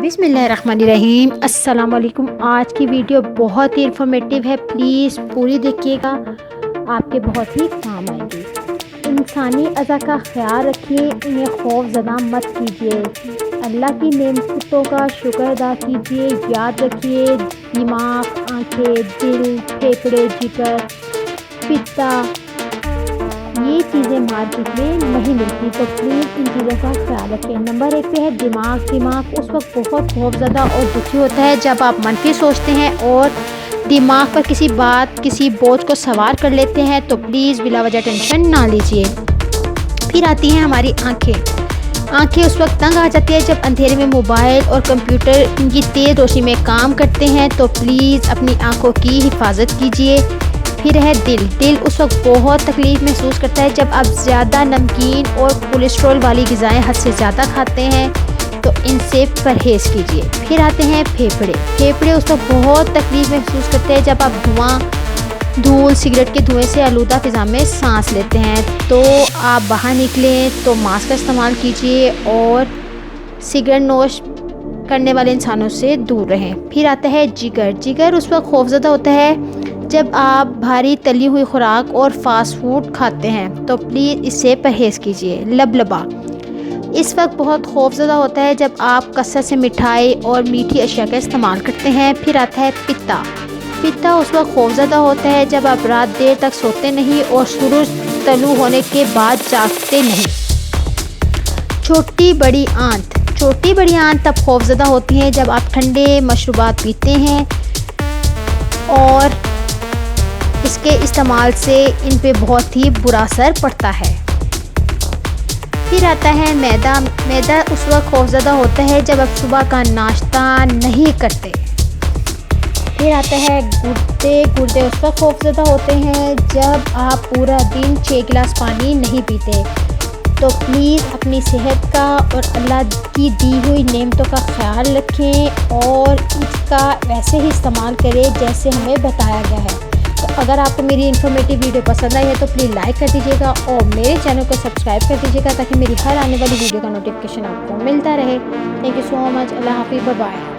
बिस्मिल्लाहिर्रहमानिर्रहीम। अस्सलाम वालेकुम। आज की वीडियो बहुत ही इंफॉर्मेटिव है, प्लीज़ पूरी देखिएगा, आपके बहुत ही काम आएगी। इंसानी अज़ा का ख्याल रखिए, इन्हें खौफज़दा मत कीजिए, अल्लाह की नेमतों का शुक्र अदा कीजिए। याद रखिए, दिमाग, आँखें, दिल, फेफड़े, जिगर, पित्ता, ये चीज़ें मार्केट में नहीं मिलती, तो प्लीज़ इन चीज़ों का ख्याल रखें। नंबर 1 पे है दिमाग। दिमाग उस वक्त बहुत खौफज़दा और दुखी होता है जब आप मनफी सोचते हैं और दिमाग पर किसी बात, किसी बोझ को सवार कर लेते हैं, तो प्लीज़ बिला वजह टेंशन ना लीजिए। फिर आती हैं हमारी आँखें। आँखें उस वक्त तंग आ जाती है जब अंधेरे में मोबाइल और कंप्यूटर इनकी तेज़ रोशनी में काम करते हैं, तो प्लीज़ अपनी आँखों की हिफाजत कीजिए। फिर है दिल। दिल उस वक्त बहुत तकलीफ़ महसूस करता है जब आप ज़्यादा नमकीन और कोलेस्ट्रॉल वाली ग़िज़ाएँ हद से ज़्यादा खाते हैं, तो इनसे परहेज़ कीजिए। फिर आते हैं फेफड़े। फेफड़े उस वक्त बहुत तकलीफ़ महसूस करते हैं जब आप धूल, सिगरेट के धुएँ से आलूदा फ़िज़ा में सांस लेते हैं, तो आप बाहर निकलें तो मास्क का इस्तेमाल कीजिए और सिगरेट नोश करने वाले इंसानों से दूर रहें। फिर आता है जिगर। जिगर उस वक्त खौफज़दा होता है जब आप भारी तली हुई खुराक और फास्ट फूड खाते हैं, तो प्लीज़ इससे परहेज़ कीजिए। लबलबा इस वक्त बहुत खौफज़दा होता है जब आप कसरत से मिठाई और मीठी अशिया का इस्तेमाल करते हैं। फिर आता है पित्ता। पित्ता उस वक्त खौफज़दा होता है जब आप रात देर तक सोते नहीं और सूरज तलू होने के बाद जागते नहीं। छोटी बड़ी आंत। छोटी बड़ी आंत तब खौफज़दा होती है जब आप ठंडे मशरूबात पीते हैं और इसके इस्तेमाल से इन पे बहुत ही बुरा असर पड़ता है। फिर आता है मैदा। मैदा उस वक्त खौफज़दा होता है जब आप सुबह का नाश्ता नहीं करते। फिर आता है गुर्दे। गुर्दे उस वक्त खौफज़दा होते हैं जब आप पूरा दिन 6 गिलास पानी नहीं पीते, तो प्लीज़ अपनी सेहत का और अल्लाह की दी हुई नेमतों का ख्याल रखें और इसका वैसे ही इस्तेमाल करें जैसे हमें बताया गया है। तो अगर आपको मेरी इन्फॉर्मेटिव वीडियो पसंद आई है तो प्लीज़ लाइक कर दीजिएगा और मेरे चैनल को सब्सक्राइब कर दीजिएगा ताकि मेरी हर आने वाली वीडियो का नोटिफिकेशन आपको मिलता रहे। Thank you so much. अल्लाह हाफ़िज़। Bye bye.